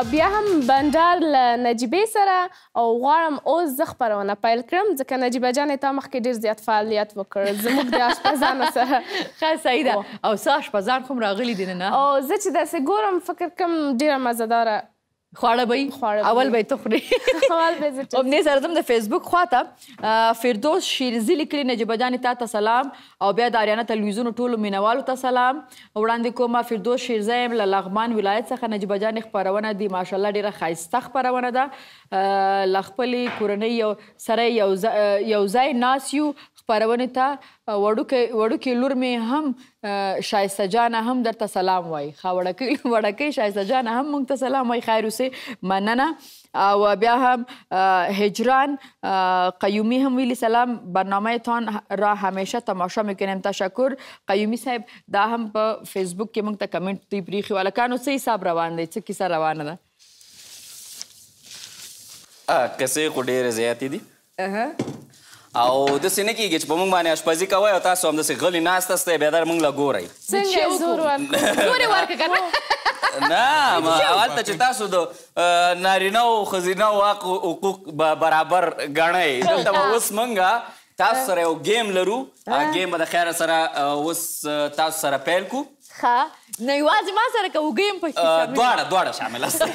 بیا هم بنډار له نجیبې سره او غواړم اوس زه خپرونه پیل کړم ځکه نجیبه جانې تا مخکې ډېر زیات فعالیت وکړ زموږ د اشپزانو سره ښه صحیح ده او څه اشپزان خو هم راغلي دي نه او زه چې داسې ګورم فکر کوم ډېره مزهداره خواړه به اول به یې ته خورې همدې سره ځم د فیسبوک خواته فردوس شیرزي لیکلي نجیبه جانې تا ته سلام او بیا د اریانا تلویزیون ټولو مینوالو ته سلام وړاندې کومه فردوس شیرزي یم له لغمان ولایت څخه نجیبه جانې خپرونه دي ماشاءالله ډېره ښایسته خپرونه ده له خپلې کورنۍ سره یو ځای ناست یو خپرونې ته وړوکې لور مې هم شایسته جانه هم درته سلام وایي ښه وړکۍ شایسته جانه هم موږ ته سلام وایي خیر اوسې مننه او بیا هم هجران قیومی هم ویلی سلام برنامه تان را همیشه تماشا میکنیم تشکر قیومی صاحب دا هم په فیسبوک کې موږ ته کمنټ دوی پریښي هلکانو څه حساب روان دی څه کیسه روانه ده کیسې خو ډېرې زیاتې دي او داسې نه کېږي چې په موږ باندې اشپزي کوئ او تاسو هم داسې غلي ناست یاستئ بیا در موږ له ګورئ څنګه زور ورکړو نه هلته چې تاسو د نارینه او ښځینه حقوق برابر ګڼئ دلته به اوس موږ تاسو سره یو گیم لرو گیم به د خیره سره اوس تاسو سره پیل کړو ښه نه یوازې ما سره که وږی هم پکې دواړه شامل استئ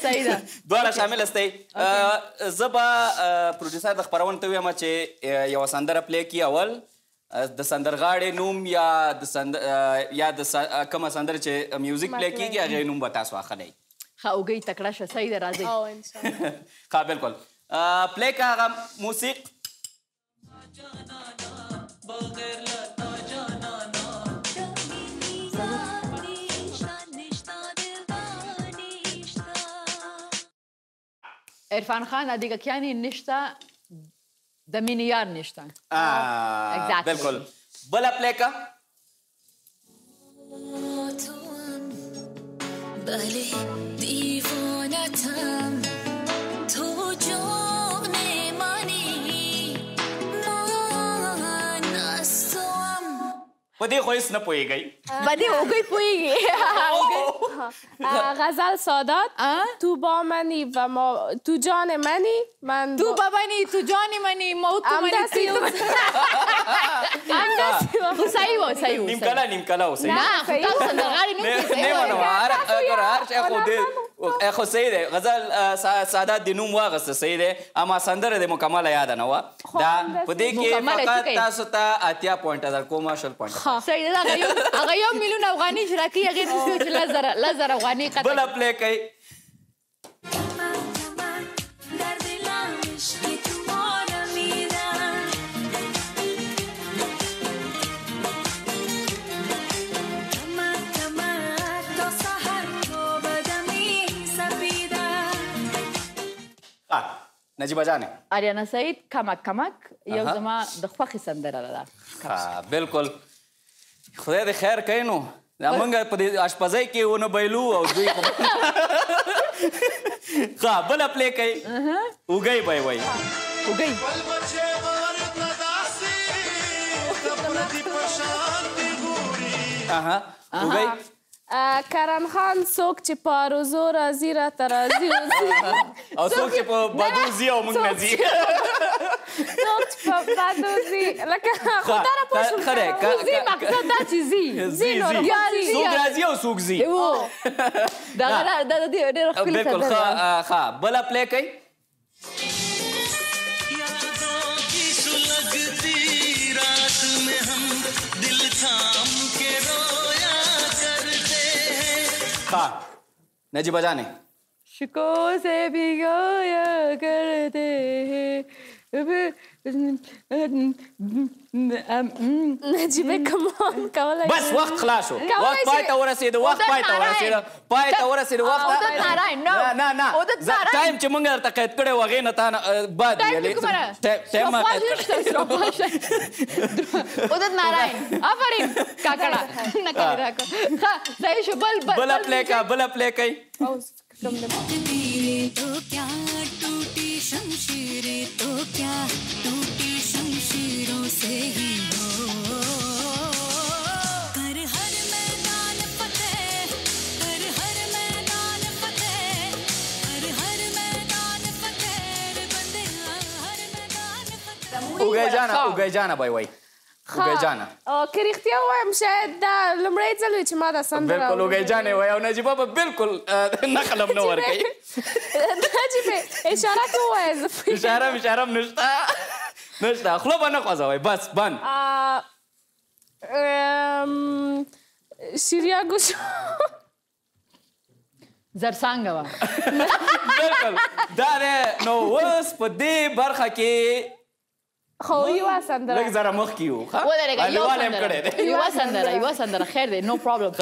صحیح ده دواړه شامل استئ زه به پروډیوسر د خپرونې ته ویم چې یوه سندره پلی کړي اول د سندرغاړې نوم یا د کومه سندره چې میوزیک پلی کېږي هغې نوم به تاسو اخلی ښه وږی تکړه شه صحیح ده راځئ ښه بلکل پلی که هغه موسیق عرفان خان دیگه کیانی نشته د مینې یار نشته بلکل بله پلی که بله دیوانتم تو جان منی من از توام په دې خو هېڅ نه پوهېږئ په دې هوګۍ پوهېږي غزل سادات تو با منی و ما تو جان منی من تو با منی تو جان منی موت تو منی صحیح و نیم کله اوسئ نه خو تاسو سندرغاړي نوم کې صحیح هر شی خو صحیح دی غزل سادات د نوم واغسته صحیح دی اما سندره د مکمله یاده نه وه دا په دې کې فقط تاسو ته 80 پوینټه درکوم 20 پوینټه صحیح ده هغه 1 میلیون افغاني چې راکوي هغې نسو چې 1000 افغاني قطع بله پلی کوي نجیبه جانې آریانا سعید کمک یو زما د خوښې سندره ده بلکل خدای دې خیر کوي نو موږ په دې اشپزۍ کې ونه بایلو او دوی ښه بله پلی کوي اوږی به یې وایي اوږی اوږی کرم خان څوک چې په روزو راځي راته راځي او څوک چې په بدو ځي او موږ نه ځي څوک چې په بدو ځي لکه خو دا راپوه شوم ځي مقصد دا چې ځي څوک راځي او څوک ځي دغه ډېره ښکلې بلکل ښه بله پلی کوي نجیبه جانې شکو سے بھگایا کرتے ہیں نجیبه کمان کولی بس وخت خلاص شو وخت پای ته ورسېده وخت پای ته ورسېده نه ټایم چې موږ درته قید کړی و هغې نه تا بعد ټایم عدد ناراین آفرین کاکړه نکلې راکړه ښه صحیح شو بله پلی کوي تقدیریں تو کیا ٹوٹی شمشیریں تو کیا ٹوٹی شمشیروں سے ہی ہو کر ہر میدان فتح کر ہر میدان فتح اوګای جانه به وایي اوګای جانه که رښتیا ووایم شاید دا لومړی ځل وي چې ما دا سندره بالکل اوګای جانې وایي او نجیبه به بالکل نقل هم نه ورکوي نجیبې اشاره کې ووایه زه اشاره هم نشته خوله به نه خوځوئ بس بند شیریا ګوشو زرڅانګه وه بالکل دا دی نو اوس په دې برخه کې خو یوه سندره لږ زره مخکې یو ودرېږه یوه سندره خیر دی نو پرابلم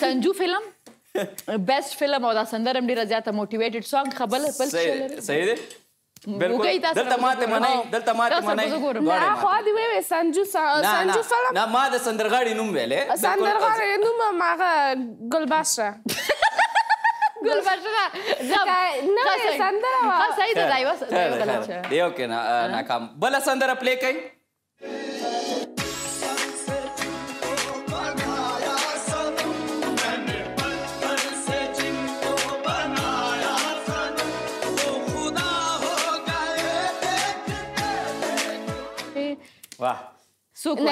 سنجو فلم بیسټ فلم او دا سندره هم ډېره زیاته موټیویټډ سانګ بل صحیح دی بالکل دلته ماته منئ نه خوا دې ویې سنجو فلم نه ما د سندرغاړي نوم ویلې سندرغاړي نوم هم هغه ګلبشره ګلبشره نوې سندره وه صحیح ده دا یو غلط شوه دی اوکې ناکام بله سندره پلی کوئ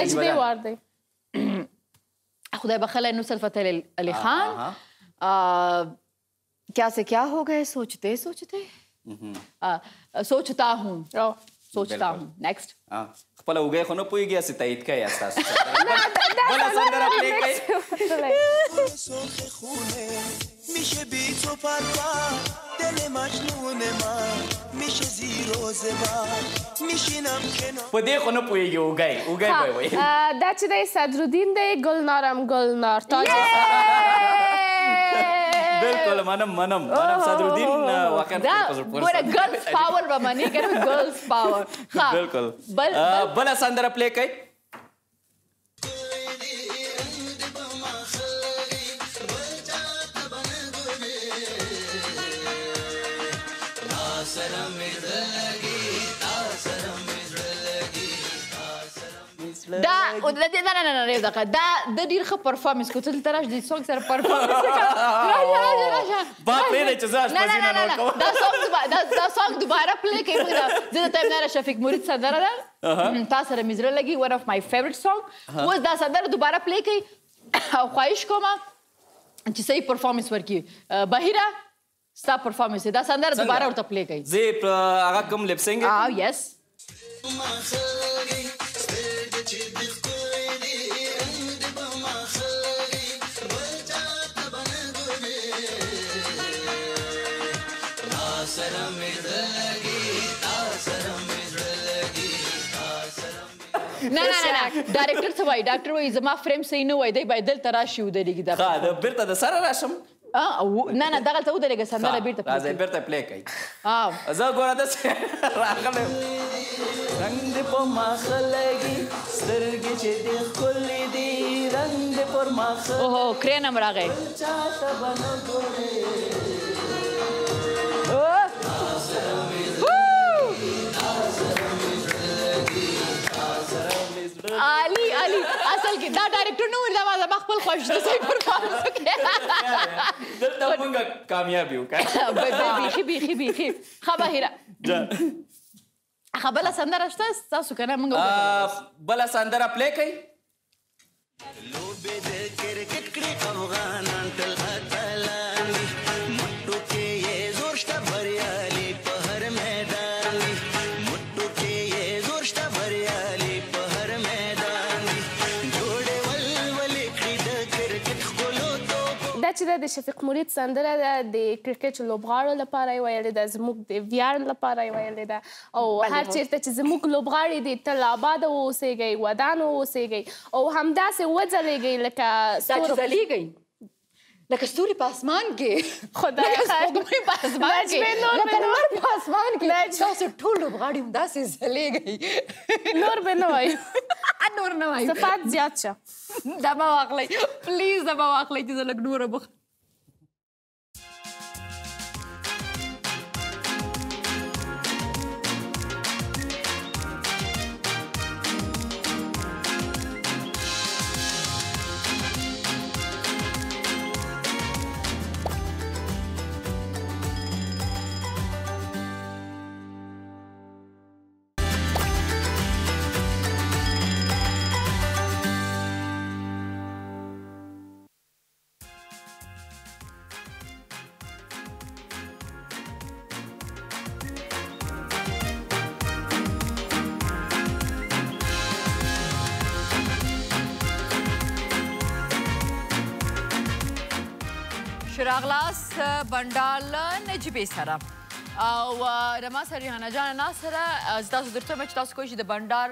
نجیبې وار دی خدای بخله نصرت فتح علی خان کیا سے کیا ہو گئے سوچتے سوچتا ہوں نیکسٹ خپله اوږی خو نه پوهېږي هسې تایید کوي ستاسو بله سندره پلی کوئ میشه بی تو پرپر دل مجنون من میشه زیر و زبر میشینم کنار په دې خو نه پوهېږي اوږی به وایي دا چې دی صدرالدین دی ګلنارم ګلنار تاج بالکل منم صدرالدین واقعا ګوره ګرلز پاور به منې که نه ګرلز پاور بالکل بله سندره پلی کوئ دا د ډېر ښه پرفارمنس کوو ته دلته راشه د سانګ سره پرفارمنس راشه با پرېږدئ چې زه اشپزي نه کوم دا سانګ دوباره پلی کوي موږ زه د تیمناره شفیق مورد سندره ده تا سره مې زړه لګي ون اف مای فیورټ سانګ اوس دا سندره دوباره پلی کوي او خواهش کوم چې صحیح پرفارمنس ورکړي بهیره ستا پرفارمنس دا سندره دوباره ورته پلی کوي زه هغه کوم لپسینګ یس نه ډایرکټر څه وایي ډاکټر وایي زما فریم صحیح نه وایي دی باید دلته راشي ودرېږي بیرته د سره راشم نه دغلته ودرېږه سندره بیرته راځئ بیرته پلی کوئ زه ګوره داسې راغلی رنګ دې په ماښه لګي سترګې چې دې ښکلې دي رنګ دې پر ماښه اوهو کرین هم راغی چاته به نه ګورې علی اصل کې دا ډایرکټر نه وایي دا زما خپل خوښ ده صحیح پرفارمنس وکړې دلته مونږ کامیاب یو بیخي ښه بهیره بله سندره شته ستاسو که نه مونږ بله سندره پلی کوئ دا چې دا د شفیق مورید سندره ده د کرکټ لوبغاړو لپاره یې ویلې ده زموږ د ویاړ لپاره یې ویلې ده او هر چېرته چې زموږ لوبغاړي دي تل آباده واوسېږئ ودان واوسېږئ او همداسې وځلېږئ لکه ځلېږئ لکه ستوري په اسمان کې خدای سپوږمۍ په اسمان کې لکه لمر په اسمان کې تاسو ټول لوبغاړي همداسې ځلېږئ نور به نه وایو نور نه وایو صفات زیات شه دا مه واخلئ پلیز دا مه واخلئ چې زه لږ نوره چې راغلاست بنډار له نجیبې سره او د ما سره ریحانه جان ناصره تاسو درته چې تاسو کولی شئ د بنډار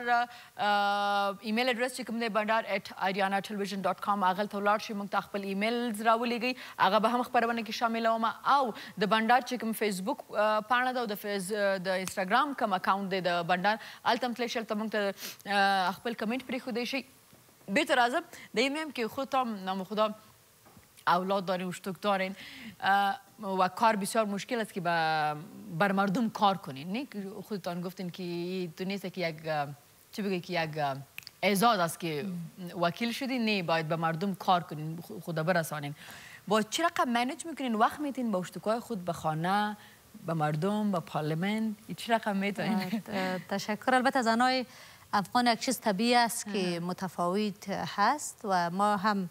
ایمیل اډرس چې کوم دی bandar@arianatelevision.com هغه ته ولاړ شئ موږ ته خپل ایمیلز راولیږئ هغه به هم خپرونه کې شاملوم او د بنډار چې کوم فیسبوک پاڼه ده او د انسټاګرام کوم اکاونټ دی د بنډار هلته هم تللی شئ هلته موږ ته خپل کمنټ پرېښودی شئ بیرته راځم د این میم که خودتان نام خدا اولاد دارین و شتوک دارین و کار بسیار مشکل است که بر مردم کار کنین نه خودتان گفتین که تو نیست که یک چی بگه که یک اعزاز است که وکیل شدین نه باید به مردم کار کنین خود برسانین با چه رقم منیج میکنین وقت میتین با اشتکای خود به خانه به مردم به پارلمان چه رقم میتونین تشکر البته زنای افغان یک چیز طبیعی است که متفاوت هست و ما هم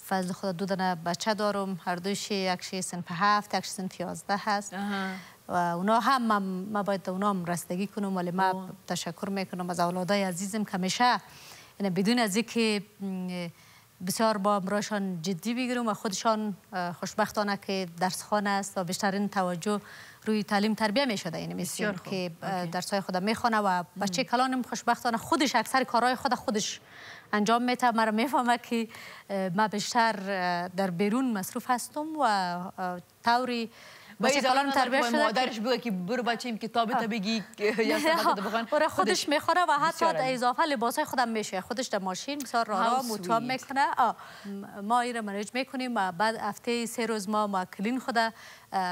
فضل خدا 2 دانه بچه دارم هر دویش یکشی سنف 7 یکشی سنف 11 هست و اونا هم ما باید اونا هم رسیدگی کنم ولی ما تشکر میکنم از اولادای عزیزم که همیشه بدون از اینکه بسیار با امرایشان جدی بگیرم و خودشان خوشبختانه که درسخوان است و بیشترین توجه روی تعلیم تربیه می شده این مثل که درسای خود میخونه و بچه کلانم خوشبختانه خودش اکثر کارهای خودش انجام میده مرا میفهمه که ما بیشتر در بیرون مصروف هستم و طوری بچه کلانم تربیه شده مادرش بگه که برو بچه‌م کتاب تا بگی یا سبق بخوان خودش میخوره و حتی اضافه لباسای خودم میشه خودش در ماشین بسیار راه مطمئن میکنه ما این منیج میکنیم و بعد هفته 3 روز ما کلین خود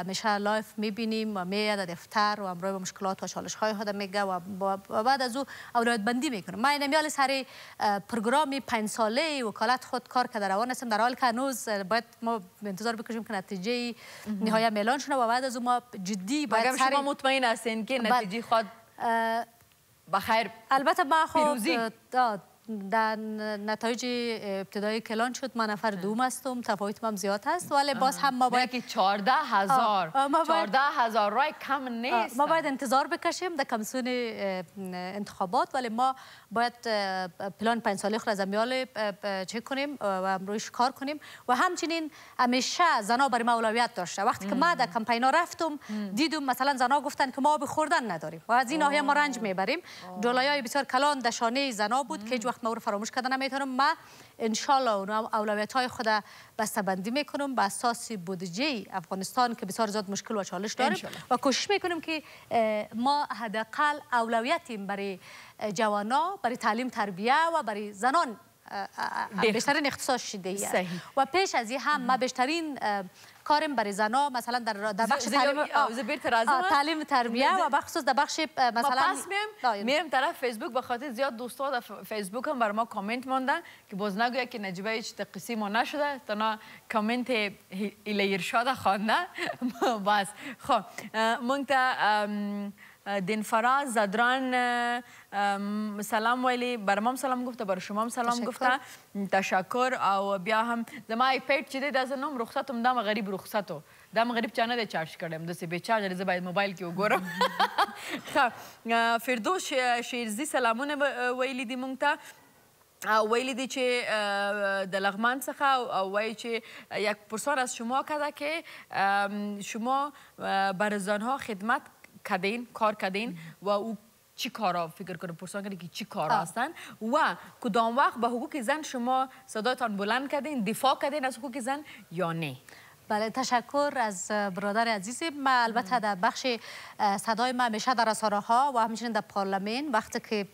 میشه لایف میبینیم و میاد دفتر و امروز با مشکلات و چالش های خود میگه و بعد از او اولویت بندی میکنم من نمیال سری پروگرامی 5 ساله وکالت خود کار که در روان هستم در حالی که هنوز باید ما انتظار بکشیم که نتیجه نهایی اعلان شده و بعد از او ما جدی باید سری شما مطمئن هستین که نتیجه خود بخیر البته ما خود در نتایج ابتدایی کلان شد من نفر دوم هستم تفاوت هم زیاد هست ولی باز هم ما باید که 14,000 رای کم نیست ما باید انتظار بکشیم در کمیسیون انتخابات ولی ما باید پلان 5 ساله خود از امیال چک کنیم و رویش کار کنیم و همچنین همیشه زنا برای ما اولویت داشته وقتی که ما در کمپینا رفتم دیدم مثلا زنا گفتن که ما به خوردن نداریم و از این ناحیه ما رنج میبریم دولایای بسیار کلان در شانه زنا بود که هیچ وقت ما رو فراموش کردن نمیتونم ما انشالله اولویت های خود بسته‌بندی میکنم به اساس بودجه افغانستان که بسیار زیاد مشکل و چالش داریم و کوشش میکنیم که ما حداقل اولویتیم برای جوانا برای تعلیم تربیه و برای زنان بیشترین اختصاص شده و پیش از این هم ما بیشترین کارم برای زنا مثلا در بخش تعلیم تربیه و بخصوص در بخش مثلا میرم طرف فیسبوک به خاطر زیاد دوستا در فیسبوک هم بر ما کامنت ماندن که باز نگویا که نجیبه هیچ تقصی ما نشده تنها کامنت ایلی ارشاد خوانده بس خب مونږ دین فراز زدران سلام ویلی بر ما سلام گفته بر شما هم سلام گفته تشکر او بیا هم زما آیپد چې دی دا زه نوم رخصتم دم غریب رخصتو دم غریب چا نه دی چارج کړم داسې بې چارج زه باید موبایل کې وګورم فردوس شیرزي سلامونه ویلی دی مونږ ته ویلی دی چې د لغمان څخه او وایي چې یک پرسان از شما کرده که شما بر زنها خدمت کردین کار کردین و او چی کارا فکر کنه پرسان کنه که چی کارا هستن و کدام وقت به حقوق زن شما صدایتان بلند کردین دفاع کردین از حقوق زن یا نه بله تشکر از برادر عزیزی ما البته در بخش صدای ما همیشه در رسانه ها و همچنین در پارلمان وقتی که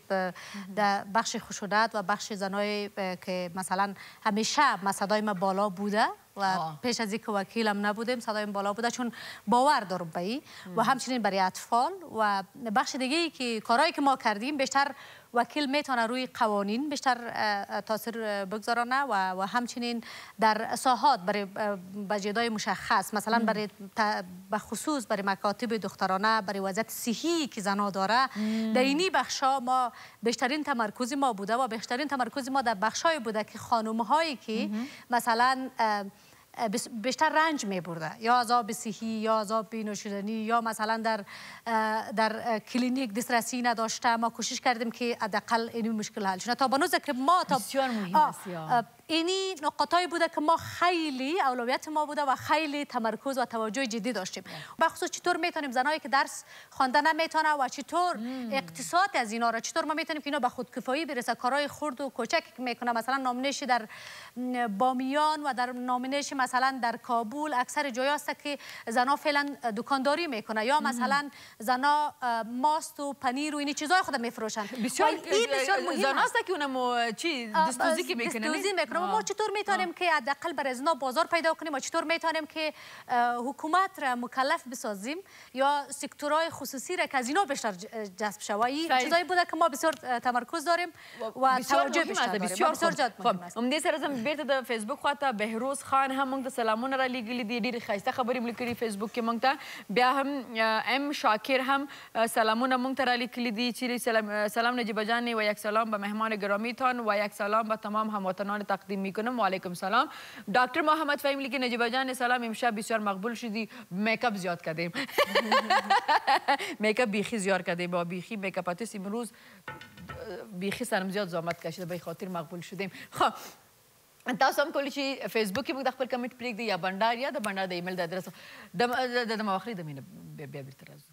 در بخش خشونت و بخش زنای که مثلا همیشه ما صدای ما بالا بوده و پیش از اینکه وکیلم نبودیم صدایم بالا بوده چون باور دارم به این و همچنین برای اطفال و بخش دیگه ای که کارهایی که ما کردیم بیشتر وکیل میتونه روی قوانین بیشتر تاثیر بگذارانه و همچنین در ساحات برای بجدای مشخص مثلا برای به خصوص برای مکاتب دخترانه برای وضعیت صحی که زنا داره در اینی بخشا ما بیشترین تمرکز ما بوده و بیشترین تمرکز ما در بخشای بوده که خانم هایی که مثلا بیشتر رنج می برده یا عذاب صحی یا عذاب نوشیدنی یا مثلا در کلینیک دسترسی نداشته ما کوشش کردیم که حداقل این مشکل حل شده تا بنوزه که ما تا بسیار مهم است اینی نقاطایی بوده که ما خیلی اولویت ما بوده و خیلی تمرکز و توجه جدی داشتیم. بخصوص چطور میتونیم زنایی که درس خوانده نمیتونه و چطور اقتصاد از اینا را چطور ما میتونیم که اینا به خودکفایی برسه. کارهای خرد و کوچک میکنه، مثلا نامنشی در بامیان و در نامنشی مثلا در کابل اکثر جای است که زنا فعلا دکانداری میکنه یا مثلا زنا ماست و پنیر و این چیزای خود میفروشن. بسیار زنا است که اونم چی دستوزی که میکنه. ما چطور میتونیم که حداقل برای زنا بازار پیدا کنیم و چطور میتونیم که حکومت را مکلف بسازیم یا سکتورهای خصوصی را که از اینا بیشتر جذب شود. این چیزایی بوده که ما بسیار تمرکز داریم و توجه بیشتر داریم. بسیار مهم است. همدې سره زم بیرته د فیسبوک خواته بهروز خان هم موږ ته سلامونه را لیږلي دي، ډېرې ښایسته خبرې مو لیکلي فیسبوک کې موږ ته. بیا هم ام شاکر هم سلامونه موږ ته را لیکلي دي چې سلام نجیبه جان و یک سلام به مهمان گرامیتان و یک سلام به تمام هموطنان تقدیم میکنم. و علیکم سلام. دکتر محمد فهیم لیکي نجیبه جان سلام، امشب بسیار مقبول شدی، میکاپ زیاد کردیم. میکاپ بیخی زیاد کردیم با بیخی میکاپاتس امروز بیخی سرم زیاد زحمت کشیده به خاطر مقبول شدیم. خب تاسو هم کولی چې فیسبوک کې موږ د خپل کمنټ پرېږدي یا بنډار یا د بنډار د ایمیل د ادرس د مواخرې د مینه بیا بیرته راځو.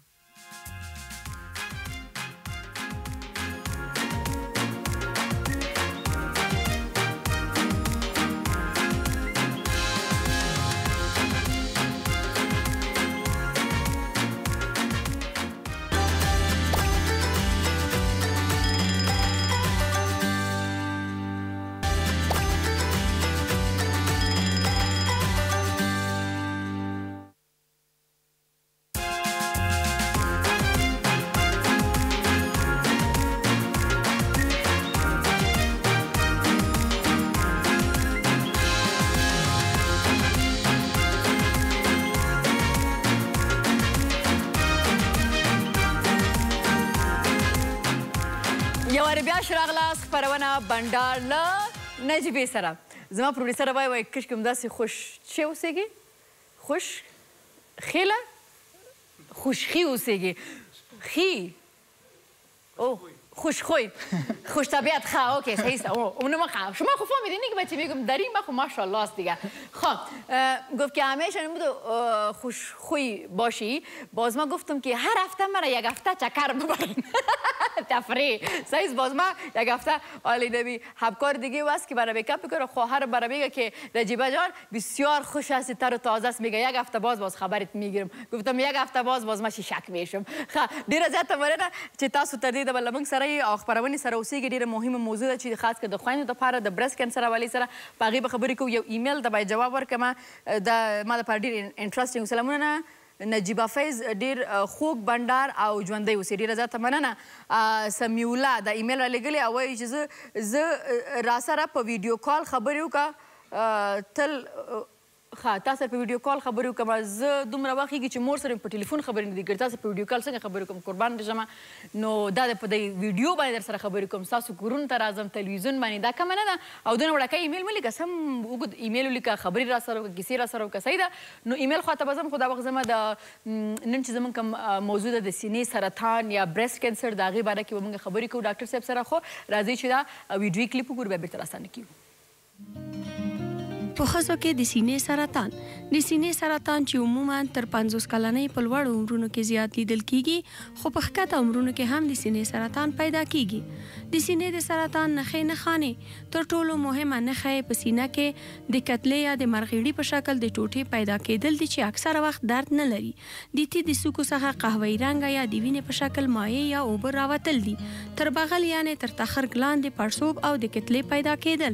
راغلاست خپرونه بنډار له نجیبې سره. زما پروډیسر وایي کشکې همداسې خوش چې اوسېږي، خوش خیله خوشخي اوسېږي، خي او خوشخوی خوش طبیعت خواه. اوکی صحیح است. اونم خواه. شما خوب فهمیدین که بچه میگم در این ما خوب ماشاءالله است دیگه. خب گفت که همیشه نمود خوشخوی باشی. باز ما گفتم که هر هفته مرا یک هفته چکر ببرین. تفریح صحیح است. باز ما یک هفته آلی نبی همکار دیگه است که برای میکاپ میکنه. خواهر برای میگه که نجیبه جان بسیار خوش هستی، تر و تازه است. میگه یک هفته باز خبرت میگیرم. گفتم یک هفته باز ما شک میشم. خب ډیره زیاته مننه چې تاسو تر دې د بل موږ سره او خبرونې سره اوسېږي. ډېره مهمه موضوع ده چې خاص کر د خویندو دپاره د برست کینسر حوالې سره په هغې به خبرې کوو. یو ایمیل ته باید جواب ورکړم. ما دپاره ډېر انټرسټینګ. سلامونه نجیبه فیض، ډېر خوږ بنډار او ژوندی اوسې. ډېره زیاته مننه. سمیولا د ایمیل رالیږلې او وایي چې زه راسره په ویډیو کال خبرې وکړه تل تا سره په ویډیو کال خبرې وکړم. زه دومره وخت کېږي چې مور سره په ټلیفون خبرې نه دي کړې. تا سره په ویډیو کال څنګه خبرې وکړم؟ قربان دې شمه. نو دا په دې ویډیو باندې در سره خبرې کوم، ستاسو کورونو ته راځم، تلویزیون باندې. دا کمه نه ده. او دونه وړوکی ایمیل مه لیکه، سم اوږد ایمیل ولیکه، خبرې را سره وکړه، کیسې را سره وکړه. صحیح ده. نو ایمیل خواته به ځم، خو دا وخت زما د نن چې زموږ کوم موضوع ده د سینې سرطان یا برست کینسر، د هغې باره کې به موږ خبرې کوو ډاکټر صاحب سره. خو راځئ چې دا ویډیویي کلیپ وګورو، بیا بېرته راستانه کیږو. په ښځو کې د سینې سرطان د سینې سرطان چې عموما تر 50 کلنۍ په لوړو عمرونو کې زیات لیدل کیږي، خو په ښکته عمرونو کې هم د سینې سرطان پیدا کیږي. د سینې د سرطان نښې نښانې تر ټولو مهمه نښه یې په سینه کې د کتلې یا د مرغیړي په شکل د ټوټې پیدا کېدل دي چې اکثره وخت درد نه لري. د تی د سوکو څخه قهوه‌ای رنګه یا د وینې په شکل مایع یا اوبه راوتل دي. تر بغل یعنې تر تخر ګلاندې پړسوب او د کتلې پیدا کېدل.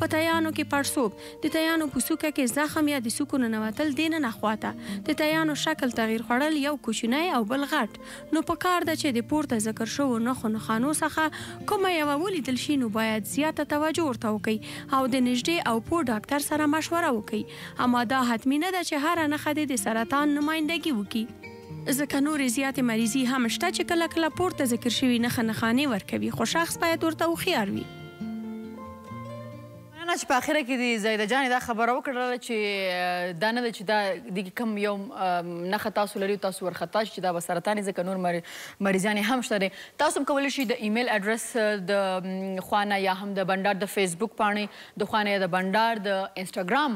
په تیانو کې پړسوب، د تیانو په سوکه کې زخم یا د سوکو ننوتل دننه خواته، د تیانو شکل تغییر خوړل، یو کوچنی او بل غټ. نو په کار ده چې د پورته ذکر شوو نښو نښانو څخه کومه یوه ولیدل شي نو باید زیاته توجه ورته وکړئ او د نږدې او پوه ډاکټر سره مشوره وکړئ. اما دا حتمي نه ده چې هره نښه دې د سرطان نمایندګي وکړي، ځکه نورې زیاتې مریضي هم شته چې کله کله پورته ذکر شوي نښه نښانې ورکوي، خو شخص باید ورته هوښیار وي. نه چې په اخره کې د زیده جانې دا خبره وکړله چې دا نه ده چې دا دغې کوم یو نښه تاسو لري تاسو ورخطا شي چې دا به سرطان ځکه نور مریضان یې هم شته دی. تاسو هم کولی شئ د ایمیل اډرس د خوا نه یا هم د بنډار د فیسبوک پاڼې د خوا نه یا د بنډار د انسټاګرام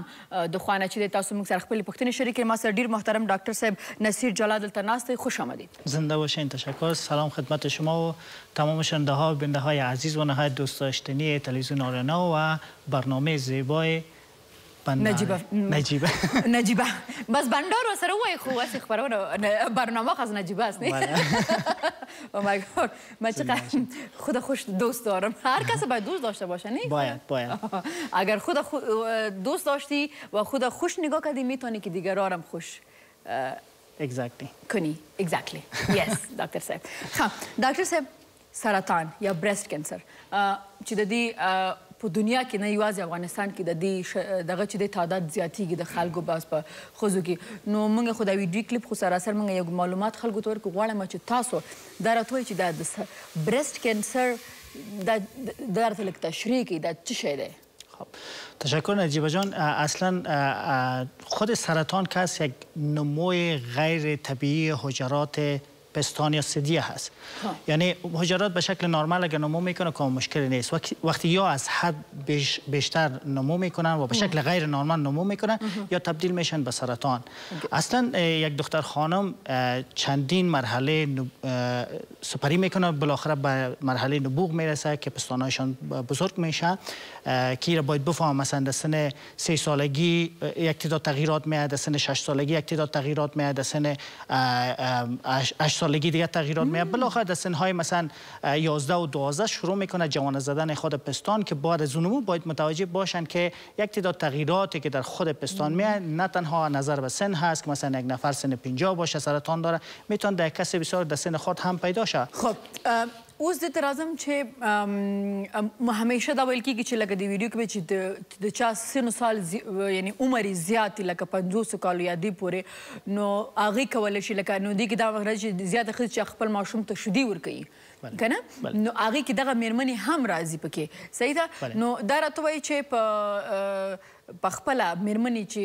د خوا نه چې دی تاسو موږ سره خپلې پوښتنې شریکې ما سره ډېر محترم ډاکټر صاحب نصیر جلال دلته ناست دی. خوش آمدید. زنده باشین. تشکر. سلام خدمت شما و تمام شنونده ها و بیننده های عزیز و نهایت دوست داشتنی تلویزیون آریانا و برنامه زیبای نجیبه. نجیبه. بس بندار و سر وای خو واسه خبرونه برنامه از نجیبه است نه؟ او مای گاد. من چقدر خود خوش دوست دارم. هر کس باید دوست داشته باشه نه؟ باید. اگر خود دوست داشتی و خود خوش نگاه کردی میتونی که دیگران هم خوش کنی. Exactly. Yes, دکتر صاحب. خب دکتر صاحب سرطان یا برست کینسر چې د دې په دنیا کې نه یوازې افغانستان کې د دې دغه چې د تعداد زیاتېږي د خلکو بس په ښځو کې نو موږ خو دا ویډیو کلیپ خو سراسر موږ یو معلومات خلکو ته ورکړو غواړم چې تاسو دا راته وایئ چې دا د برست کینسر دا راته لږ تشریح کړئ دا څه شی دی؟ خب تشکر نجیبه جان. اصلا خود سرطان که یک نموی غیر طبیعی حجرات پستان یا ثدیه هست. یعنی حجرات به شکل نرمال اگر نمو میکنه که مشکلی نیست. وقتی یا از حد بیشتر نمو میکنن و به شکل غیر نرمال نمو میکنن یا تبدیل میشن به سرطان. اصلا یک دختر خانم چندین مرحله سپری میکنه بالاخره به مرحله نبوغ میرسه که پستانهایشان بزرگ میشه که باید بفهم مثلا در سن 3 سالگی یک تعداد تغییرات میاد، در سن 6 سالگی یک تعداد تغییرات میاد، در سن 8 سالگی دیگه تغییرات میاد. بالاخره در سنهای مثلا 11 و 12 شروع میکنه جوان زدن خود پستان که بعد از نمو باید متوجه باشن که یک تعداد تغییراتی که در خود پستان میاد نه تنها نظر به سن هست که مثلا یک نفر سن 50 باشه سرطان داره، میتونه در کسی بسیار در سن خود هم پیدا شه. خب اوس د ترازم چې همیشه دا ویل کېږي چې لکه د ویډیو کې چې د چا سن سال یعنی عمر زیات لکه 50 کالو یا دې پورې نو هغې کولی شي لکه نو دې کې دا وخت راځي چې زیاته ښځې چې خپل ماشوم ته شیدې ورکوي که نه نو هغې کې دغه مېرمنې هم راځي پکې صحیح ده. نو دا راته وایي چې په خپله مېرمنې چې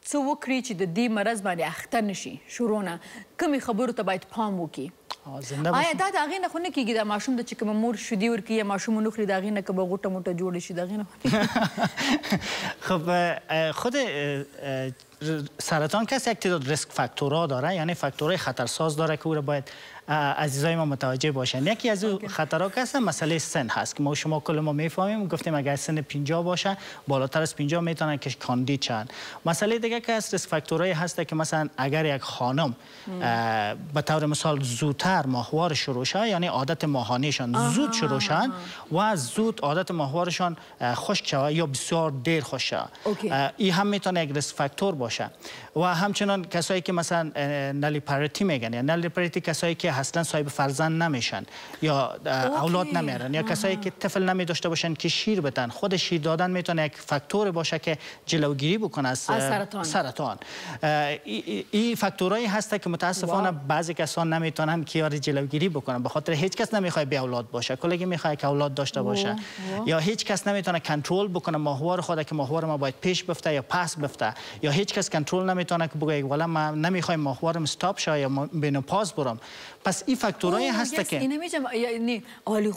څه وکړي چې د دې مرض باندې اخته نشي شروع نه کومې خبرو ته باید پام وکړي؟ آیا دا د هغې نه خو نه کېږي دا ماشوم د چې کومه مور شیدې ورکوي یا ماشوم ونه خوري د هغې نه که به غوټه موټه جوړه شي د هغې نه خب خود سرطان کسی یک تعداد ریسک فاکتورها داره، یعنی فاکتورهای خطرساز داره که او را باید عزیزای ما متوجه باشن. یکی از اون خطرها که هست مسئله سن هست که شما کل ما میفهمیم گفتیم اگر سن 50 باشه بالاتر از 50 میتونن که کاندید شن. مسئله دیگه که هست ریسک فاکتورهایی هست که مثلا اگر یک خانم به طور مثال زودتر ماهوار شروع شه یعنی عادت ماهانهشان زود شروع شن و زود عادت ماهوارشان خشک شود یا بسیار دیر خشک شود این هم میتونه یک ریسک فاکتور باشه. و همچنان کسایی که مثلا نلیپاریتی میگن یا نلیپاریتی کسایی که اصلا صاحب فرزند نمیشن یا اولاد نمیارن یا کسایی که طفل نمی داشته باشن که شیر بدن. خود شیر دادن میتونه یک فاکتور باشه که جلوگیری بکنه از سرطان. این فاکتورایی هست که متاسفانه بعضی کسان نمیتونن که جلوگیری بکنن به خاطر هیچ کس نمیخواد بی اولاد باشه، کلگی میخواد که اولاد داشته باشه یا هیچ کس نمیتونه کنترل بکنه ماهوار خود که ماهوار ما باید پیش بفته یا پس بفته یا هیچ کس کنترل نمیتونه که بگه والا من نمیخوام ماهوارم استاپ شه یا بینوپاز برم. پس این فاکتورایی هست که این نمیشه یعنی حالی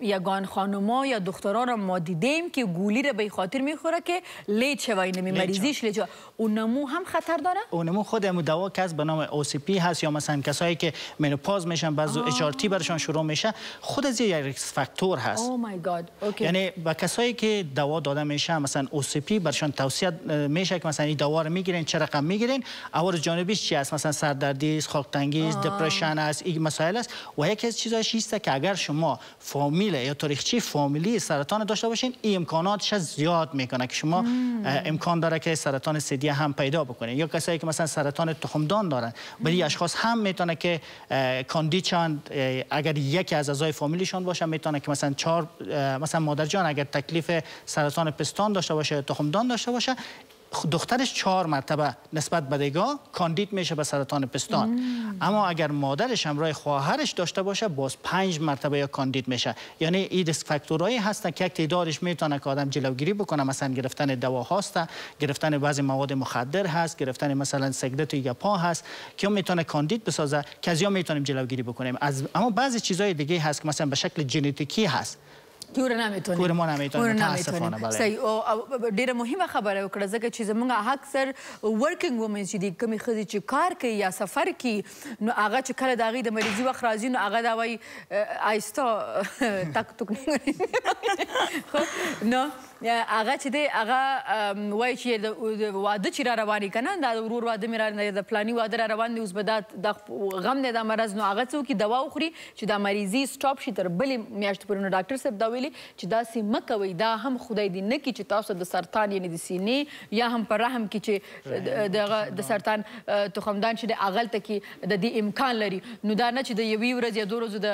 یگان خانوما یا دخترها را ما دیدیم که گولی را به خاطر میخوره که لیت شوه این مریضیش لیت شوه اون نمو هم خطر داره؟ اون نمو خود دوا که به نام OCP هست یا مثلا کسایی که منوپاز میشن بعضو HRT برشان شروع میشه خود از یک ریسک فاکتور هست. او مای گاد. یعنی با کسایی که دوا داده میشه مثلا OCP برشان توصیه میشه که مثلا این دوا رو میگیرین چه رقم میگیرین عوارض جانبیش چی است مثلا سردردی است، خاکتنگی است، دپرشن است، این مسائل است و یکی از چیزاش است که اگر شما فامیل یا تاریخچه فامیلی سرطان داشته باشین این امکاناتش زیاد میکنه که شما امکان داره که سرطان ثدیه هم پیدا بکنین. یا کسایی که مثلا سرطان تخمدان دارن برای اشخاص هم میتونه که کاندیدشان اگر یکی از اعضای فامیلیشون باشه میتونه که مثلا مادر جان اگر تکلیف سرطان پستان داشته باشه تخمدان داشته باشه دخترش 4 مرتبه نسبت به دیگاه کاندید میشه به سرطان پستان. اما اگر مادرش همراه خواهرش داشته باشه باز 5 مرتبه یا کاندید میشه. یعنی این ریسک فاکتورهایی هستن که یک تعدادش میتونه که آدم جلوگیری بکنه، مثلا گرفتن دوا هست، گرفتن بعضی مواد مخدر هست، گرفتن مثلا سیگارت یا پا هست که میتونه کاندید بسازه، که از یا میتونیم جلوگیری بکنیم. اما بعضی چیزای دیگه هست که مثلا به شکل ژنتیکی هست که نمیتونیم کور ما نمیتونیم متاسفانه. بله صحیح. او ډیره مهمه خبره وکړه ځکه چې زموږ اکثر ورکینګ وومنز چې دي کمې ښځې چې کار کوي یا سفر کوي نو هغه چې کله د هغې د مریضي وخت راځي نو هغه دا وایي آهسته تک توک نو هغه چې دی هغه وایي چې د واده چې را روان یي که نه دا د ورور واده مې را د پلاني واده را روان دی اوس به دا غم دی دا مرض نو هغه څه وکړي دوا وخوري چې دا مریضي سټاپ شي تر بلې میاشتې پورې. نو ډاکټر صاحب دا ویلي چې داسې مه کوئ، دا هم خدای دې نه کړي چې تاسو د سرطان یعنې د سینې یا هم په رحم کې چې د سرطان تخمدان چې د هغلته کې د دې امکان لري. نو دا نه چې د یوې ورځې یا 2 ورځو د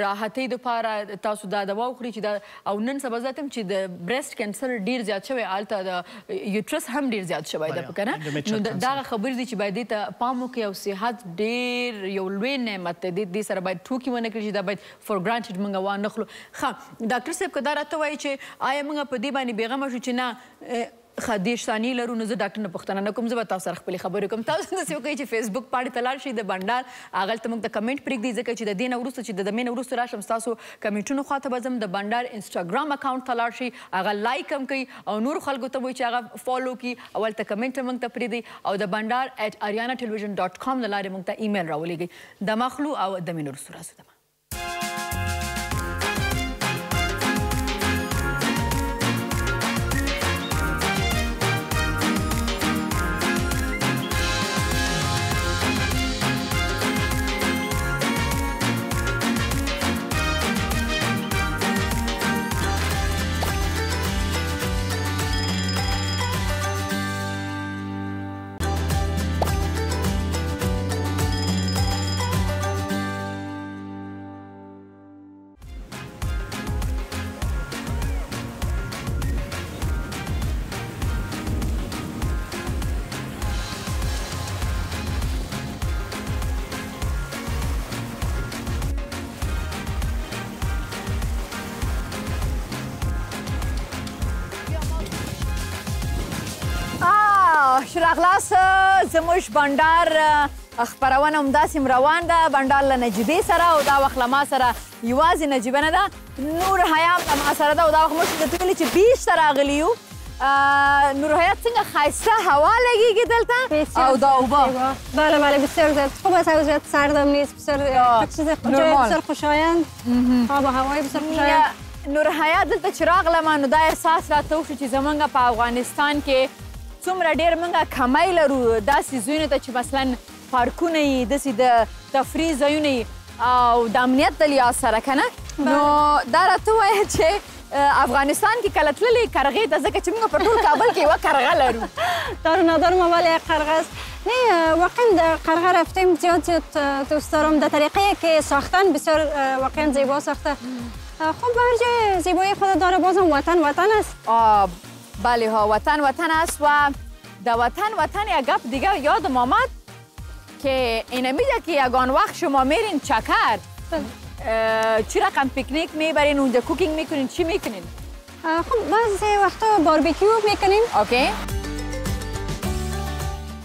راحتۍ دپاره تاسو دا دوا وخوري چې دا او نن سبا زه چې د برست کینسر ډیر زیات شوی، هلته د یوټرس هم ډیر زیات شوی ده که نه. نو دغه خبرې دي چې باید دې ته پام وکړي او صحت ډیر یو لوی نعمت دی، دې سره باید ټوکې ونه کړي چې دا باید فور ګرانټډ موږ وانه خلو. ښه ډاکټر صاحب که دا راته وایي چې آیا موږ په دې باندې بېغمه شو چې نه ښه 10 ثانیې لرو نو زه ډاکټر نه پوښتنه نه کوم، زه به تاسو سره خپلې خبرې کوم. تاسو داسې وکړئ چې فیسبوک پاڼې ته لاړ شئ د بنډار، هغلته موږ ته کمنټ پرېږدئ ځکه چې د دې نه وروسته چې د دمې نه وروسته راشم ستاسو کمنټونو خواته به ځم. د بنډار انسټاګرام اکاونټ ته لاړ شئ، هغه لایک هم کوئ او نورو خلکو ته وایي چې هغه فالو کړي او هلته کمنټ هم موږ ته پرېږدئ او د بنډار @arianatelevision.com له لارې موږ ته ایمیل راولېږئ. دم اخلو او دمې نه وروسته راځو. راغلاست زموږ بنډار خپرونه همداسې روان ده بنډار له نجیبې سره او دا وخت له ما سره یوازې نجیبه نه ده، نور حیا هم له ما سره ده او دا وخت موږ درته ویلي چې بیچ ته راغلي یو. نور حیا څنګه ښایسته هوا لګېږي دلته او دا اوبه؟ بله بله بسیار زیاد خوب است، وضعیت سردم نیست، بسیار چیز بسیار خوشایند، آب و هوای بسیار خوشایند. نور حیا دلته چې راغلم نو دا احساس راته وشو چې زموږ په افغانستان کې څومره ډېر موږ کمی لرو داسې ځایونو ته چې مثلا پارکونه یي، داسې د تفریح ځایونه یي او د امنیت د لحاظ سره که نه. نو دا راته ووایه چې افغانستان کې کله تللې کرغې ته، ځکه چې موږ په ټول کابل کې یوه کرغه لرو. ندارم ولی قرغه است. نه واقعا در قرغه رفتیم، زیاد دوست دارم. در طریقه که ساختن بسیار واقعا زیبا ساخته. خب هر جای زیبایی خود داره، بازم وطن وطن است. بله ها وطن وطن است و در وطن یک گپ دیگه یادم آمد که اینه میده که یگان وقت شما میرین چکر چی رقم پیکنیک میبرین اونجا کوکینگ میکنین چی میکنین؟ خب بعضی وقتا باربیکیو میکنیم. اوکی.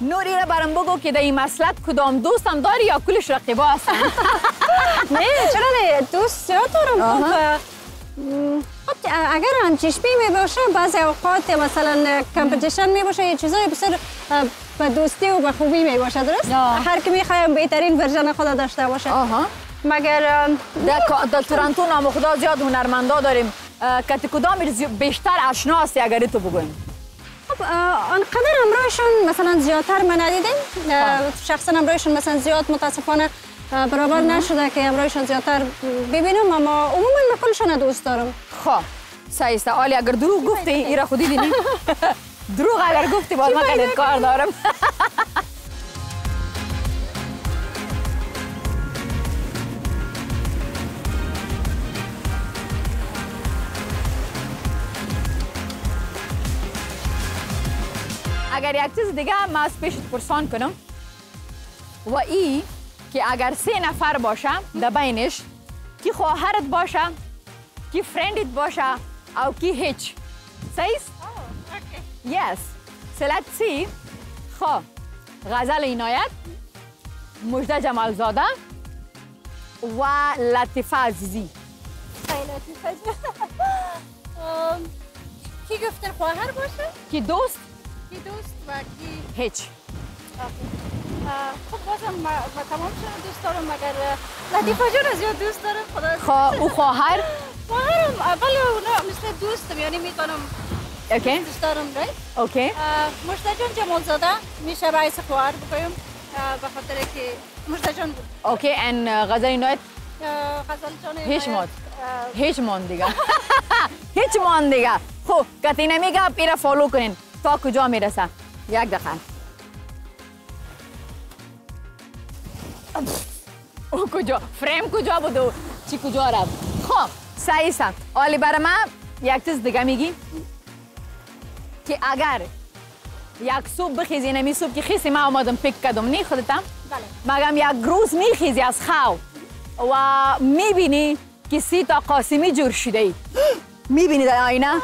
نوری را برام بگو که در این مسلک کدام دوستم داری یا کلش رقیبا هستن؟ نه چرا نه، دوست زیاد دارم. خب اگر هم چشمی می باشه بعضی اوقات مثلا کمپیتیشن می باشه یه چیزایی بسیار به دوستی و به خوبی می باشه، درست؟ هر کی میخوایم بهترین ورژن خود داشته باشه. مگر در تورنتو نام خدا زیاد هنرمندا داریم، که کدام بیشتر آشنا هستی اگر تو بگویم؟ خب آنقدر امرایشون مثلا زیادتر من ندیدیم، شخصا امرایشون مثلا زیاد متاسفانه برابر نشده که امرایشون زیادتر ببینم، اما عموما من کلشون دوست دارم. خب صحیح است. آلی اگر دروغ گفتی ایرا خودی دیدی؟ دروغ اگر گفتی باز من خیلی کار دارم. اگر یک چیز دیگه هم از پیشت پرسان کنم و ای که اگر 3 نفر باشه در بینش کی خواهرت باشه کی فرندت باشه او کی هیچ صحیح است؟ Yes. So let's see. خب غزل عنایت، مجده جمالزاده و لطیفه عزیزی. لطیفه کی گفتن خواهر باشه؟ کی دوست؟ کی دوست و کی هیچ. خب بازم ما تمام شده دوست دارم مگر لطیفه جون از یاد دوست دارم خدا. خب او خواهر؟ خواهرم اول اونا مثل دوستم یعنی میتونم اوکی. دوست دارم رای. اوکی. مجده جان جمالزاده میشه باعث خواهر بکنیم به خاطر که مجده جان بود. اوکی and غزل عنایت؟ غزل جان هیچ ماند. هیچ ماند دیگه. هیچ ماند دیگه. خب کتینه میگه پیره فالو کنین تا کجا میرسه. یک دقیقه. او کجا؟ فریم کجا بود و چی کجا رفت؟ خب صحیح است. حالی برای من یک چیز دیگه میگی که اگر یک صبح بخیزی نمی صبح که خیسی من آمدم پیک کردم نی خودتم؟ بله. مگم یک روز میخیزی از خواب و میبینی که 3 تا قاسمی جور شده ای میبینی در آینه؟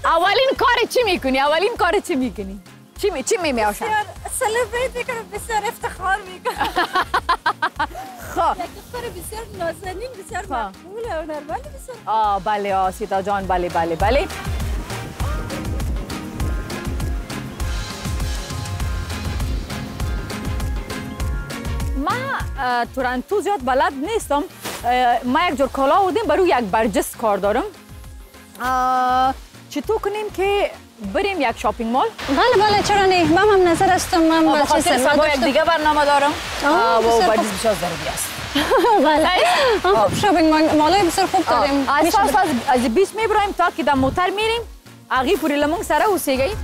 اولین کار چی میکنی؟ اولین کار چی میکنی؟ چی میمیاشن؟ بسیار سلبریت میکنم بسیار افتخار میکنم. خب یک دختر بسیار نازنین بسیار مقبوله و نرمال بسیار. بله سیتا جان بله. ما تورنتو زیاد بلد نیستم. ما یک جور کالا بودیم برای یک برجست کار دارم. چطور کنیم که بریم یک شاپینگ مال؟ بله چرا نه؟ من هم نظر هستم. من بخاطر سبا یک دیگه برنامه دارم و برجست بسیار ضروری است. بله شاپینگ مالای بسیار خوب داریم. از 20 میبرایم تا که در موتر میریم اغی پوری لمونگ سره اوسیگی.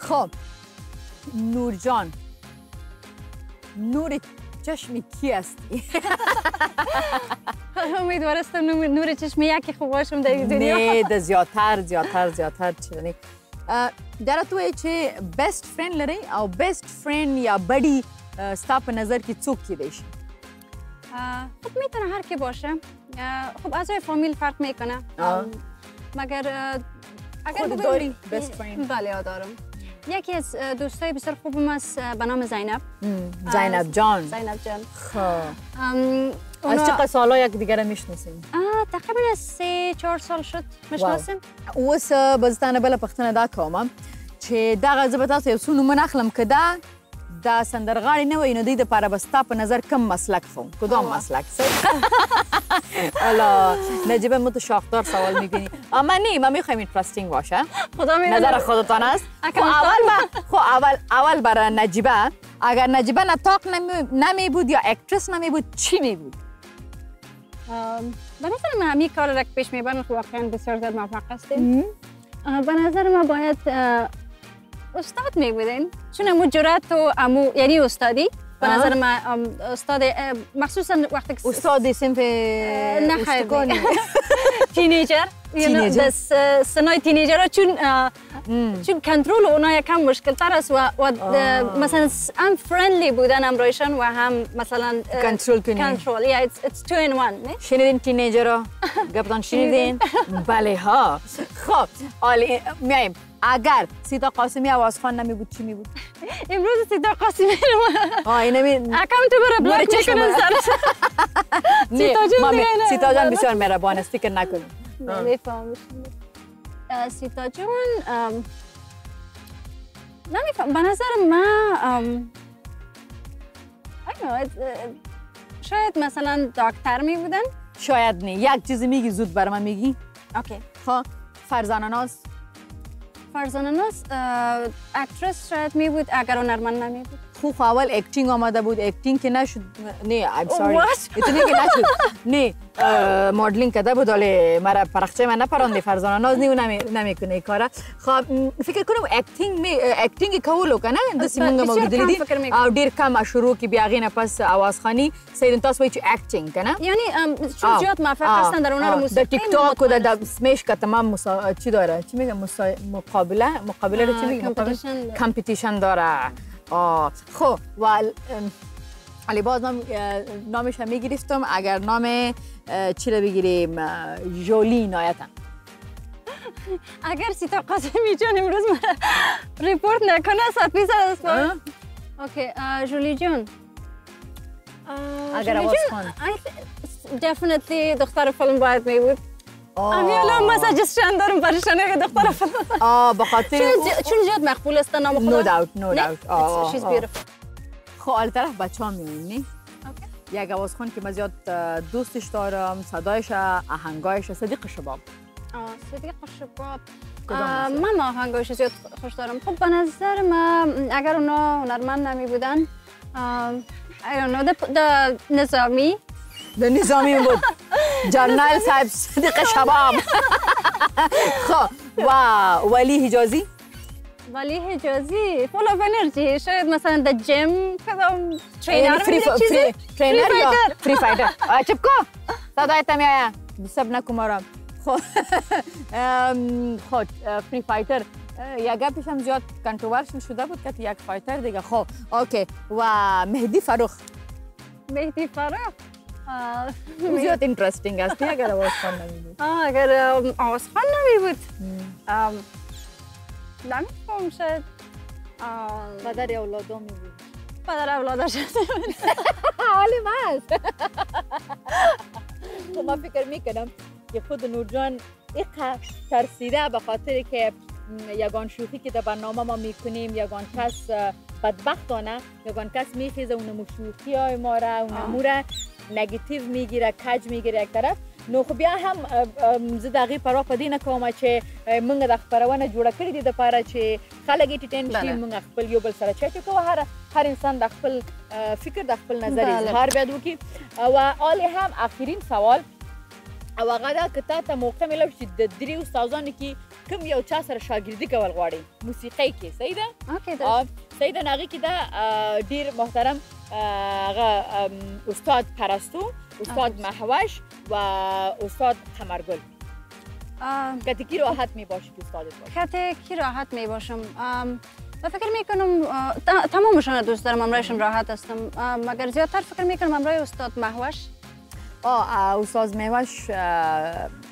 خب نور جان نور چشمی کی هستی؟ امیدوارستم نور چشمی یکی خوب باشم در دنیا. نه ده زیادتر چرا نه در توی چه بیست فرند لري او بیست فرند یا بڑی ستا په نظر کې څوک کیدی شي؟ خب میتونه هر کی باشه. خب اعضای فامیل فرق میکنه مگر اگر خود داری بیست فرند؟ بله دارم. یکی از دوستای بسیار خوبم است به نام زینب. زینب جان. خب از چقدر سالا یک دیگر میشناسیم؟ تقریبا از 3-4 سال شد میشناسیم. اوس بزتانه بله پختنه دا کومم چې دغه زه به تاسو یو څو نومونه اخلم که دا سندرغاړي نه وي نو دوی دپاره به ستا په نظر کم مسلک خوم کدام مسلک حالا نجیبه مو تو شاخدار سوال میکنی اما نه ما میخوایم اینترستینگ باشه نظر خودتان است خب اول برای نجیبه اگر نجیبه نطاق نمی بود یا اکترس نمی بود چی می بود؟ به نظر من همین کار را که پیش میبرن واقعا بسیار زیاد موفق هستیم. به نظر ما باید استاد می بودین چون امو جرأت و امو یعنی استادی به نظر من استاد مخصوصا وقتی که استاد صنف نه تینیجر سنای تینیجر چون کنترل اونا یکم مشکل تر است و مثلا هم فرندلی بودن همراهشان و هم مثلا کنترل کنین کنترل it's 2 in 1 شنیدین تینیجرها گفتن شنیدین بله ها خب عالی میایم اگر سیتا قاسمی آوازخوان نمی بود چی می بود؟ امروز سیتا قاسمی رو اینمی اکانتو برای بلاک میکنم سیتا جان بسیار مهربان است فکر نکنیم نمیفهمش سیتا جان نمیفهم به نظر من شاید مثلا دکتر می بودن شاید نه یک چیزی میگی زود برای من میگی اوکی خب فرزانه ناز اکترس شاید می بود اگر هنرمند نمی بود خو اول اکتینگ آمده بود اکتینگ که نشد نه I'm sorry اتنی که نشد نه مدلینگ کرده بود ولی مرا پرخچه من نپرانده فرزانه ناز نیو نمیکنه این کارا خب فکر کنم اکتینگ کولو کنه دسی مونږ مو لیدلی او ډیر کم شروع کی بیا غینه پس آوازخانی سیدن تاسو وایي چې اکتینگ کنه یعنی چون زیاد موفق هستن در هنر موسیقی در تیک تاک و در سمیش که تمام چی داره چی میگم مقابله رو چی میگم کمپیتیشن داره خب ولی باز من نامش هم میگرفتم اگر نام چی رو بگیریم جولی نایتا اگر سیتا قاسمی جان امروز ریپورت نکنه 100% است اوکی جولی جان اگر آواز خواند definitely دختر فیلم باید می بود امیالا ما سجستشن دارم برشانه که دختر فیلم بخاطر چون زیاد مقبول است نام خدا no doubt she's beautiful خب حال طرف بچه ها میونی یک آوازخوان که من زیاد دوستش دارم صدایش آهنگایش صدیق شباب صدیق شباب من آهنگایش زیاد خوش دارم خب به نظر من اگر اونا هنرمند نمی بودن I don't know نظامی نظامی بود جرنال صاحب صدیق شباب خب و ولی حجازی ولی حجازی فول آف انرژی شاید مثلا در جیم کدام ترینر چیزی ترینر یا فری فایتر چپ کو صدایت میآید سب نکومارم خب فری فایتر یا گپش هم زیاد کنتروورشل شده بود که یک فایتر دیگه خب اوکی و مهدی فروخ زیاد اینترستینگ است اگر آوازخوان نمی بود اگر آوازخوان نمی بود نمی‌فهم شاید پدر اولادا می بود پدر اولادا شد حالی ماست خب من فکر میکنم که خود نورجان ایقا ترسیده به خاطر که یگان شوخی که در برنامه ما میکنیم یگان کس بدبختانه یگان کس میخیزه اونمو شوخی های ما را اونمو را نگیتیو میگیره کج میگیره یک طرف نو خو بیا هم زه د هغې پروا په دې نه کوم چې موږ د خپرونه جوړه کړې دي دپاره چې خلک انټرټین شي موږ خپل یو بل سره چټ وکړو هر انسان د خپل فکر د خپل نظر اظهار باید وکړي او آلی هم آخرین سوال او هغه دا که تا ته موقع میلو چې د درې استادانو کې کوم یو چا سره شاګردي کول غواړي موسیقۍ کې صحیح ده صحیح ده نو هغې کې دا ډېر محترم هغه استاد پرستو استاد محوش و استاد قمرگل کتی کی راحت می باشی که استادت باشی؟ کتی کی راحت می باشم و فکر می کنم تمامشان دوست دارم امرایشم راحت هستم مگر زیادتر فکر می کنم امرای استاد محوش استاد محوش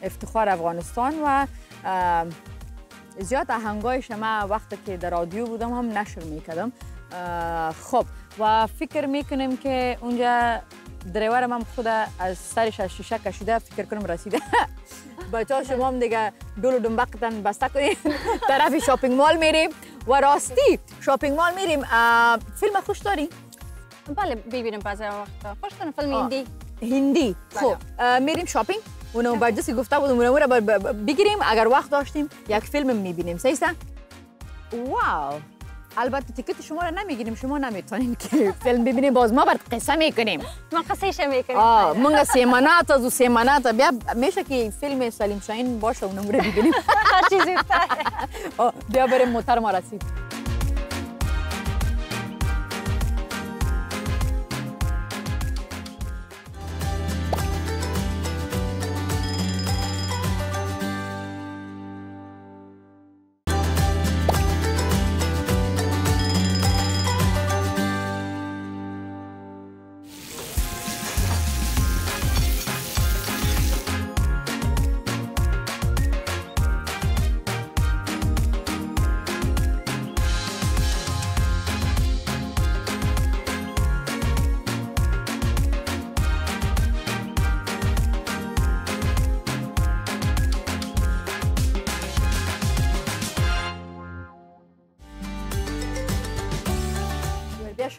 افتخار افغانستان و زیاد آهنگایش ما وقتی که در رادیو بودم هم نشر می کردم خب و فکر می کنم که اونجا دریورم هم خود از سرش از شیشه کشیده فکر کنم رسیده بچه ها شما هم دیگه دول و دنبقتن بسته کنیم طرف شاپینگ مال میریم و راستی شاپینگ مال میریم فیلم خوش داری؟ بله ببینیم بعضی وقتا خوش دارم فیلم هندی خب میریم شاپینگ اونم برجسی گفته بودم اونم بگیریم اگر وقت داشتیم یک فیلم میبینیم سیسته؟ واو البته تیکت شما رو نمیگیریم شما نمیتونین که فیلم ببینیم باز ما برات قصه میکنیم ما قصهش میکنیم منگا سیمانات از سیمانات بیا میشه که فیلم سلیم شاهین باشه اونم رو ببینیم هر چیزی بیا بریم موتر ما رسید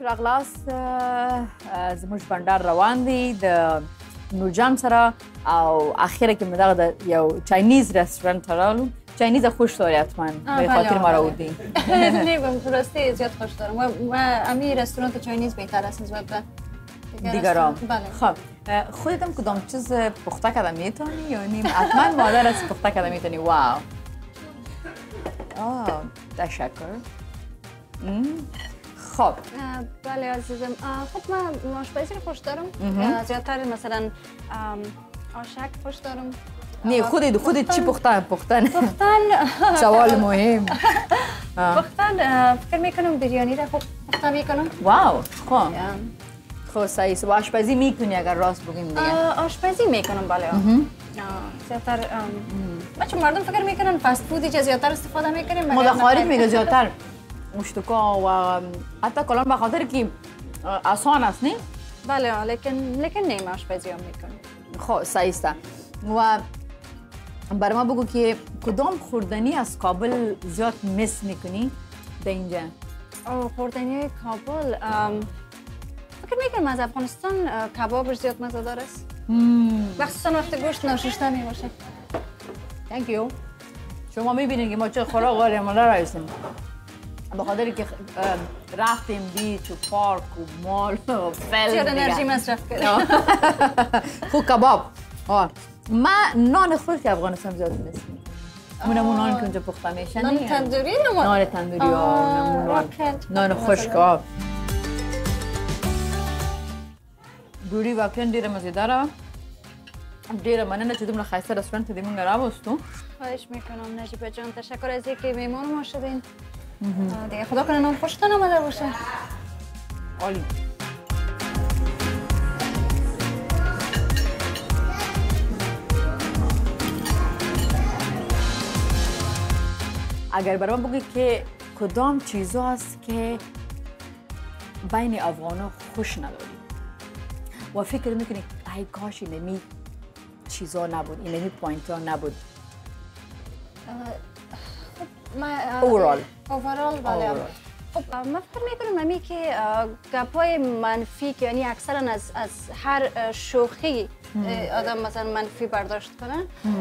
راغلاس زموږ بنډار روان دی د نورجان سره او اخیره کې موږ دغه یو چاینیز رستورانت ته راغلو چاینیز خوش داری حتما به خاطر ما را آوردی. نه راستی زیاد خوش دارم و امی رستوران چاینیز بهتر است نسبت به دیگران. خب خودت هم کدام چیز پخته کرده میتونی یا نیم؟ حتما مادر از پخته کرده میتونی. واو تشکر. خب بله عزیزم. خب من آشپزی رو خوش دارم. زیادتر مثلا آشک خوش دارم. نه خودت چی پختن سوال مهم. پختن فکر میکنم بریانی را خوب پخته میکنم. واو خب صحیح. و آشپزی میکنی اگر راست بگیم دیگه؟ آشپزی میکنم بله. زیادتر بچه مردم فکر میکنن فست فودی چه زیادتر استفاده میکنیم. ما در خارج میگه زیادتر مشتکا و حتی کلان به خاطر که آسان است نه؟ بله لیکن نیم آشپزی هم میکنم. خب صحیح است. و برای ما بگو که کدام خوردنی از کابل زیاد مس میکنی در اینجا؟ خوردنی کابل فکر میکنم از افغانستان کبابش زیاد مزه‌دار است. مخصوصا وقتی گوشت ناشسته میباشه. Thank you. شما میبینید که ما چه خوراک غیر معمولی رایستیم. به خاطر که رفتیم بیچ و پارک و مال و فیلم زیاد انرژی مصرف کردیم. خوب کباب. من نان خشک که افغانستان زیاد می‌رسیم. اونمون نان که اونجا پخته میشه. نان تندوری نان تندوری نان خشک. بوری واقعا ډیره مزیداره. ډیره مننه چې دومره ښایسته رستورانت ته دې موږ راوستو. خواهش میکنم نجیبه جان. تشکر از اینکه مهمان ما شدین. دیگه خدا کنه نان خوشتون آمده باشه. عالی. اگر برام بگی که کدام چیزا است که بین افغانا خوش نداری و فکر میکنی ای کاش اینمی چیزا نبود، اینمی پوینت ها نبود. اوورال بله. خب من فکر میکنم امی که گپای منفی که یعنی اکثرا از هر شوخی آدم مثلا منفی برداشت کنه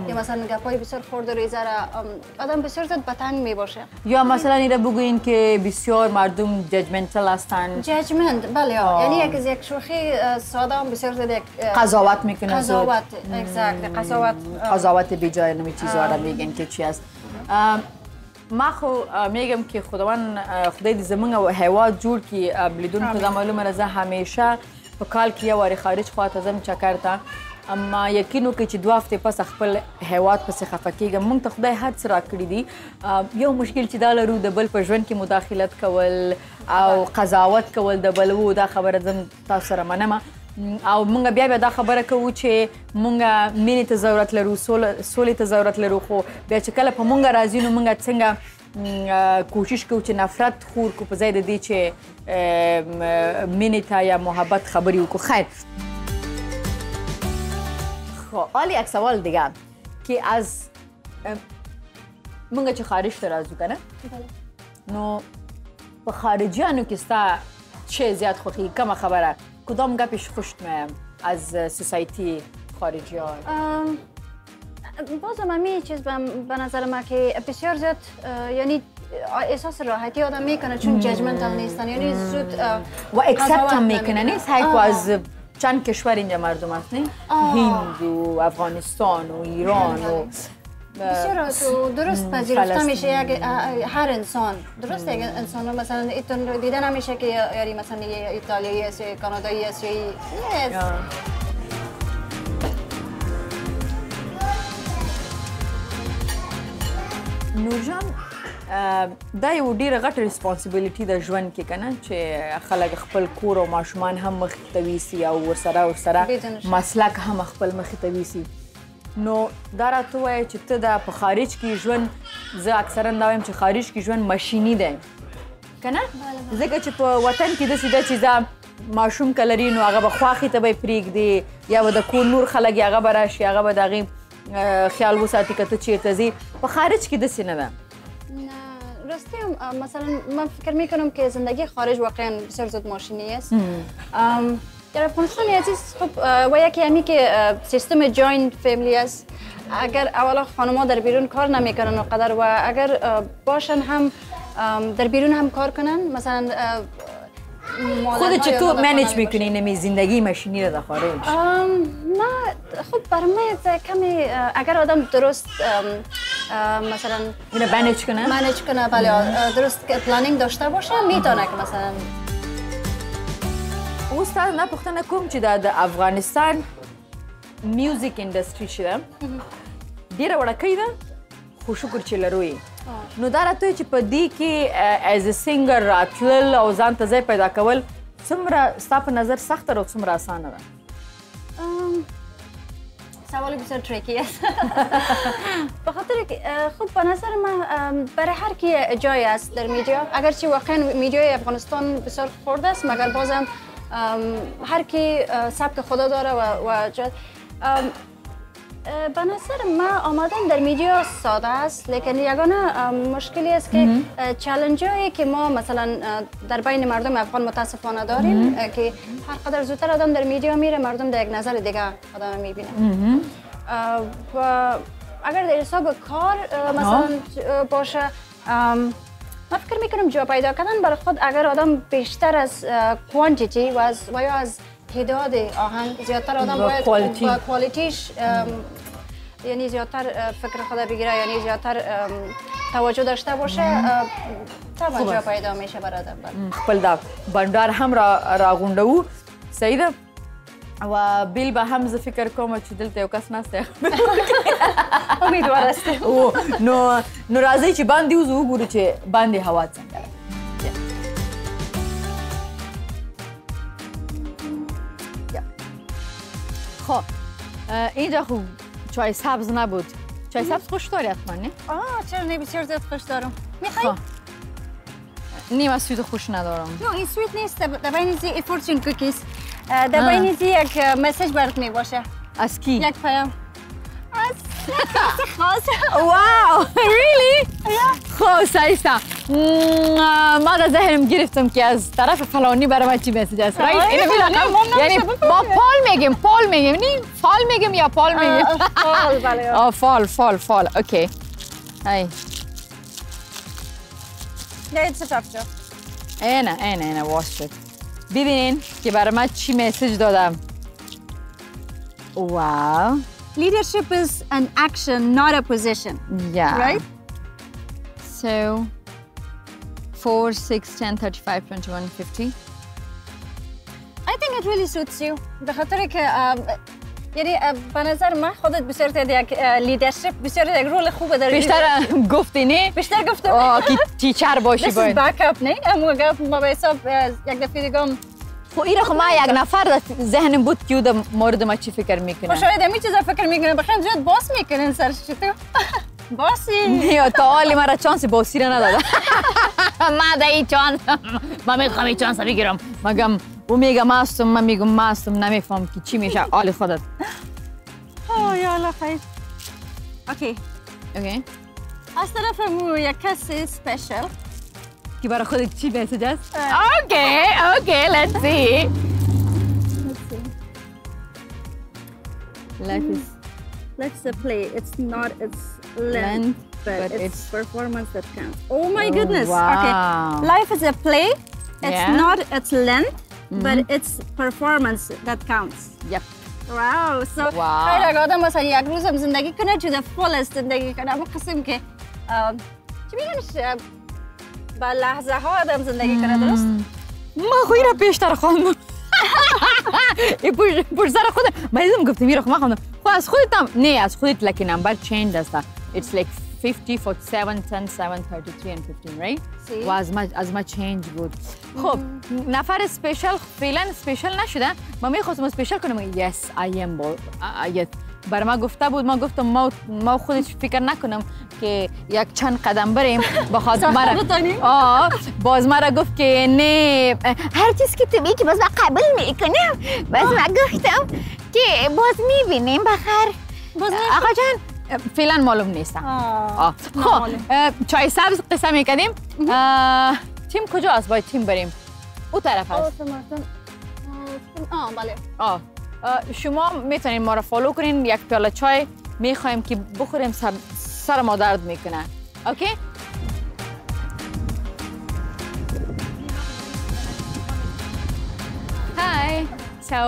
یا مثلا گپای بسیار خرد و ریزه را آدم بسیار زود بتنگ میباشه. یا مثلا این را بگوین که بسیار مردم ججمنتال هستن. ججمنت بله. یعنی یک شوخی ساده هم بسیار زود قضاوت میکنه. قضاوت بی جای نمی چیزا را میگن که چی است. ما خو میگم که خدای دې زمونږ هیواد جوړ کړي. لیدونکو دا معلومه ده زه همیشه په کال کې یو وارې خارج خواته ځم چکر ته. اما یقین وکړئ چې 2 هفتې پس خپل هیواد پسې خفه کېږم. موږ ته خدای هر څه راکړي دي. یو مشکل چې دا لرو د بل په ژوند کې مداخلت کول او قضاوت کول د بل و دا خبره زم تاسو سره منم. او مونږ بیا دا خبره کوو چې مونږ مینې ته ضرورت لرو، سولې ته ضرورت لرو، خو بیا چې کله په مونږ راځي نو مونږ څنګه کوشش کوو چې نفرت خور کو په ځای د دې چې مینې ته یا محبت خبرې وکړو. خیر خب حالا یک سوال دیگه که از مونږ چې خارج ته راځو کنه نو په خارجیانو کې ستا چه زیات خوښي کومه خبره کدام گپش خوشت میاد از سوسایتی خارجی ها؟ بازم همی چیز به نظر من که بسیار زیاد یعنی احساس راحتی آدم میکنه چون ججمنتال نیستن یعنی زود و اکسپت هم میکنه نیست؟ هایکو از چند کشور اینجا مردم هست نه؟ هند و افغانستان و ایران و بسیار درست پذیرفته میشه هر انسان. درست یک انسان مثلا ایتون رو دیده نمیشه که یعنی مثلا ایتالیایی است یا کانادایی است یا نورجان دا یو ډیره غټه ریسپانسیبیلیټي د ژوند کې کنه چې خلک خپل کور او ماشومان هم مخې ته ویسي او ورسره مسلک هم خپل مخې ته ویسي. نو دا راته ووایه چې ته دا په خارج کې ژوند زه اکثرا دا وایم چې خارج کې ژوند ماشیني دی که نه؟ ځکه چې په وطن کې داسې ده چې دا ماشوم که لري نو هغه به خواښې ته به یې پرېږدي یا به د کور نور خلک هغه به راشي هغه به د هغې خیال وساتي که ته چېرته ځې. په خارج کې داسې نه ده. راستی مثلا من فکر میکنم که زندگی خارج واقعا بسیار زود ماشینی است. در افغانستان عزیز خب و یکی همی که سیستم جوینت فامیلی است. اگر اولا خانم‌ها در بیرون کار نمیکنن اونقدر و اگر باشن هم در بیرون هم کار کنن مثلا خودت چطور منیج میکنی نمی زندگی ماشینی رو در خارج؟ نه خب برای من کمی اگر آدم درست مثلا اینو منیج کنه بله درست پلانینگ داشته باشه میتونه که مثلا اوستا نه پختنه کوم چې د افغانستان میوزیک انډستری شته ډیره وړکۍ ده خو شکر چې لروي نو دا راته چې په دې کې ایز ا سینگر راتلل او ځان ته ځای پیدا کول څومره ستا په نظر سخته او څومره اسانه ده سوال بسیار تریکی است به خاطر که خب به نظر من برای هر کی جای است در میدیا اگرچه واقعا میدیای افغانستان بسیار خرد است مگر بازم هر کی سبک خدا داره و جای به نظر من آمدن در میدیا ساده است لیکن یگانه مشکلی است که چالش هایی که ما مثلا در بین مردم افغان متاسفانه داریم که هر قدر زودتر آدم در میدیا میره مردم در یک نظر دیگه آدم میبینه و اگر در حساب کار مثلا باشه من فکر میکنم جا پیدا کردن برای خود اگر آدم بیشتر از کوانتیتی و یا از تعداد آهنگ زیادتر آدم باید با کوالیتیش یعنی زیادتر فکر خدا بگیره یعنی زیادتر توجه داشته باشه طبعا جا پیدا میشه برای آدم خپل دا بنډار هم راغونډو صحیح ده و بیل به هم زه فکر کوم چې دلته یو کس ناسته امیدوار است نو راځئ چې باندې وځو وګورو چې باندې هوا څنګه ده خب اینجا خوب چای سبز نبود چای سبز خوش داری حتما نه؟ چرا نه بسیار زیاد خوش دارم میخوایی؟ نیم از سویت خوش ندارم نه این سویت نیست در بین زی فورچون کوکیز در بین زی یک مسیج برات می باشه از کی؟ یک پیام از خاص واو ریلی؟ خب سایستا ما در ذهنم گرفتم که از طرف فلانی برای من چی مسیج است یعنی با پال میگیم نی فال میگیم یا پال میگیم فال بله فال اوکی های نه چه چاپچو اینه واش شد ببینین که برای من چی مسیج دادم واو Leadership is an action, not a position. Yeah. Right? So, 4, 6, 10, 35, 21, 50. I think it really suits you. به خاطر که یعنی به نظر من خودت بسیار یک لیدرشپ بسیار یک رول خوبه داری. بیشتر گفتی نه؟ بیشتر گفتم. که تیچر باشی باید. This is backup نه؟ اما گفت ما به حساب یک دفعه دیگم خب ایره خب ما یک نفر ذهنم بود که در مورد ما چی فکر میکنه؟ خب شاید همی چیزا فکر میکنه بخیر زیاد باس میکنن سرش چطور؟ باسی؟ نه تا حالی مرا چانس باسی را نداده ما در این چانس ما میخوام این چانس بگیرم مگم او میگه ماستم من میگم ماستم نمیفهم که چی میشه حال خودت یا الله خیر اوکی از طرف مو یک کسی سپیشل که برای خودت چی مسیج است؟ اوکی let's see Let's play. It's not its length, but it's performance that counts. Oh my goodness. Wow. Okay. Life is a play. It's not its length, but it's performance that counts. Yep. Wow. So خیلی آدم مثلا یک روزم زندگی کنه to the fullest زندگی کنه. اما قسم که چی میگنش با لحظه ها آدم زندگی کنه درست؟ ما خوی را پیشتر خواندم پشت سر خودم من ایزم گفتم میره خب من خواندم خب از خودت هم نه از خودت لکه نمبر چینج است it's like 50, 47, 10, 7, 33 and 15 right؟ و از ما چینج بود خب نفر سپیشل فعلا سپیشل نشده من میخواستم سپیشل کنم yes I am برای ما گفته بود ما گفتم ما خودش فکر نکنم که یک چند قدم بریم بخاطر مرا باز مرا گفت که نه هر چیز که تو میگی باز من قبول میکنم باز من گفتم که باز میبینیم بخیر آقا جان فعلا معلوم نیست خب چای سبز قصه میکنیم تیم کجا است باید تیم بریم او طرف هست بله. شما میتونین ما رو فالو کنین. یک پیاله چای میخوایم که بخوریم، سر ما درد میکنه. اوکی؟ Hi. So,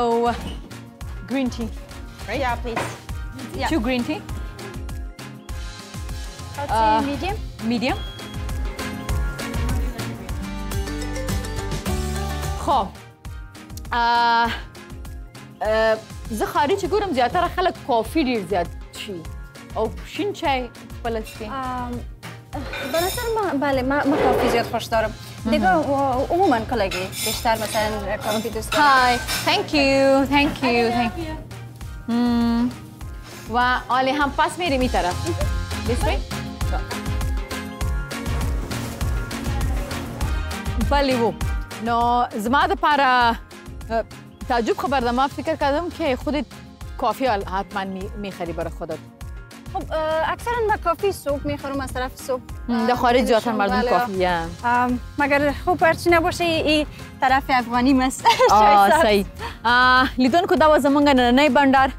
green tea, right? Yeah, please. Yeah. 2 green tea. Medium. Medium. خب زه خارج ګورم زیاتره خلک کافی ډیر زیات چی او شین چای خپل څښي. به نظر من بله من کافی زیاد خوش دارم. دیگه عموما کلاگی بیشتر مثلا کافی دوست دارم. های thank you. و آلی هم پس میریم این طرف. This way. بله و نو زما دپاره تعجب خبر ده. ما فکر کردم که خودت کافی حتما میخری برای خودت. خب اکثرا من کافی صبح میخورم از طرف صبح. در خارج زیادتر مردم کافی مگر خوب هرچی نباشه این طرف افغانی مست. صحیح. لیدونکو دا و زمونږ نننی بنډار.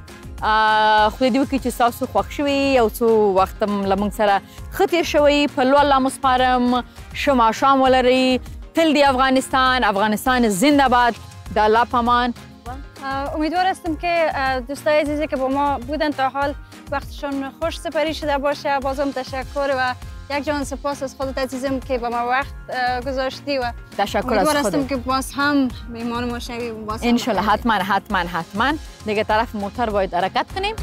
خدای دې وکړي چې ستاسو خوښ شوي یو څو وخت له موږ سره ښه تېر شوی. په لو الله مو سپارم. ښه ماښام ولرئ. تل دی افغانستان زنده باد. د الله پامان. امیدوار هستم که دوستای عزیزی که با ما بودن تا حال وقتشون خوش سپری شده باشه. بازم تشکر و یک جان سپاس از خودت عزیزم که با ما وقت گذاشتی و تشکر از خودت. امیدوار هستم که باز هم میهمان ما شوی. انشالله حتما دیگه طرف موتر باید حرکت کنیم.